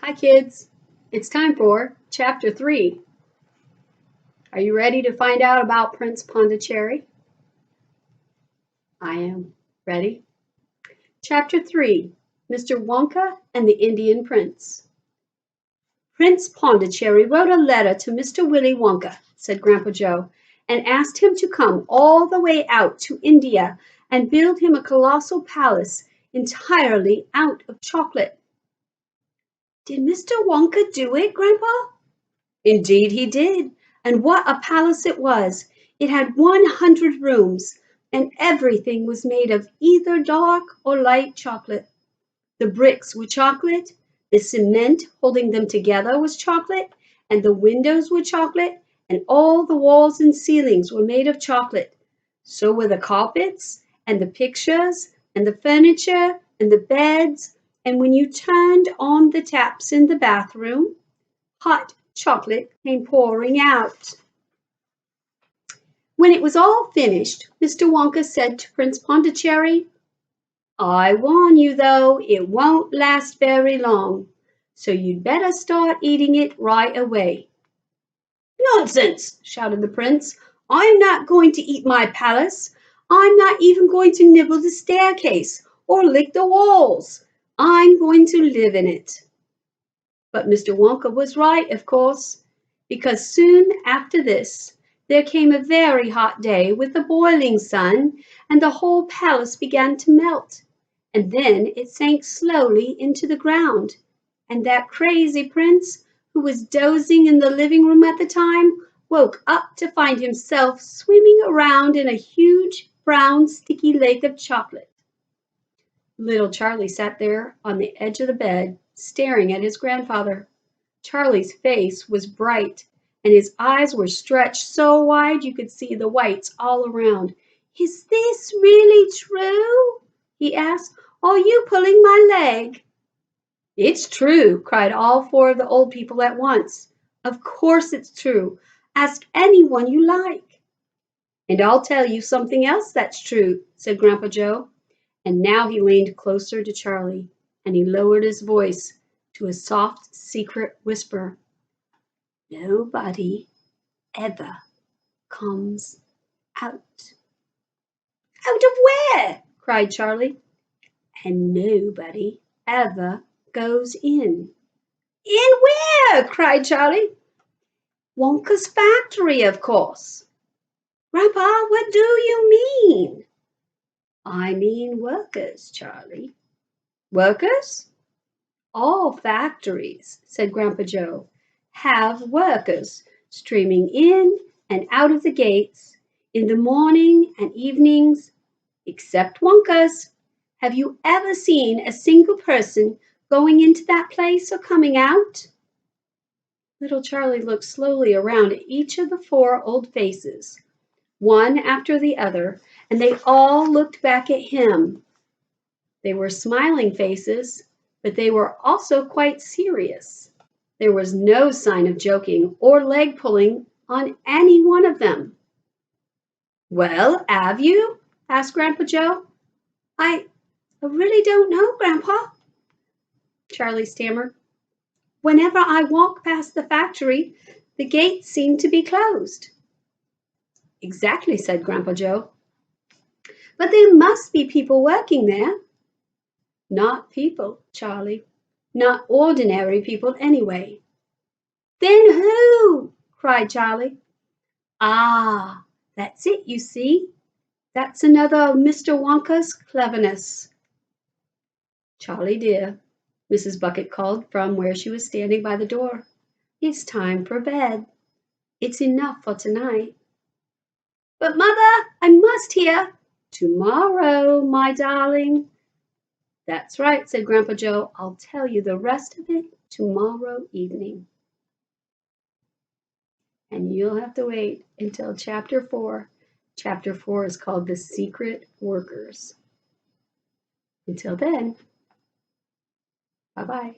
Hi kids, it's time for Chapter 3. Are you ready to find out about Prince Pondicherry? I am. Ready? Chapter 3, Mr. Wonka and the Indian Prince. Prince Pondicherry wrote a letter to Mr. Willy Wonka, said Grandpa Joe, and asked him to come all the way out to India and build him a colossal palace entirely out of chocolate. Did Mr. Wonka do it, Grandpa? Indeed he did, and what a palace it was! It had 100 rooms, and everything was made of either dark or light chocolate. The bricks were chocolate, the cement holding them together was chocolate, and the windows were chocolate, and all the walls and ceilings were made of chocolate. So were the carpets, and the pictures, and the furniture, and the beds, and when you turned on the taps in the bathroom, hot chocolate came pouring out. When it was all finished, Mr. Wonka said to Prince Pondicherry, I warn you, though, it won't last very long, so you'd better start eating it right away. Nonsense, shouted the prince. I'm not going to eat my palace. I'm not even going to nibble the staircase or lick the walls. I'm going to live in it. But Mr. Wonka was right, of course, because soon after this there came a very hot day with a boiling sun, and the whole palace began to melt, and then it sank slowly into the ground, and that crazy prince, who was dozing in the living room at the time, woke up to find himself swimming around in a huge brown sticky lake of chocolate. Little Charlie sat there on the edge of the bed, staring at his grandfather. Charlie's face was bright, and his eyes were stretched so wide you could see the whites all around. Is this really true? He asked. Are you pulling my leg? It's true, cried all four of the old people at once. Of course it's true. Ask anyone you like. And I'll tell you something else that's true, said Grandpa Joe. And now he leaned closer to Charlie, and he lowered his voice to a soft, secret whisper. Nobody ever comes out. Out of where? Cried Charlie. And nobody ever goes in. In where? Cried Charlie. Wonka's factory, of course. Grandpa, what do you mean? I mean workers, Charlie. Workers? All factories, said Grandpa Joe, have workers streaming in and out of the gates in the morning and evenings, except Wonka's. Have you ever seen a single person going into that place or coming out? Little Charlie looked slowly around at each of the four old faces, one after the other, and they all looked back at him. They were smiling faces, but they were also quite serious. There was no sign of joking or leg pulling on any one of them. Well, have you? Asked Grandpa Joe. I really don't know, Grandpa, Charlie stammered. Whenever I walk past the factory, the gates seem to be closed. Exactly, said Grandpa Joe. But there must be people working there. Not people, Charlie. Not ordinary people, anyway. Then who? Cried Charlie. Ah, that's it, you see. That's another of Mr. Wonka's cleverness. Charlie, dear, Mrs. Bucket called from where she was standing by the door. It's time for bed. It's enough for tonight. But, Mother, I must hear. Tomorrow, my darling. That's right, said Grandpa Joe. I'll tell you the rest of it tomorrow evening. And you'll have to wait until Chapter 4. Chapter 4 is called The Secret Workers. Until then, bye-bye.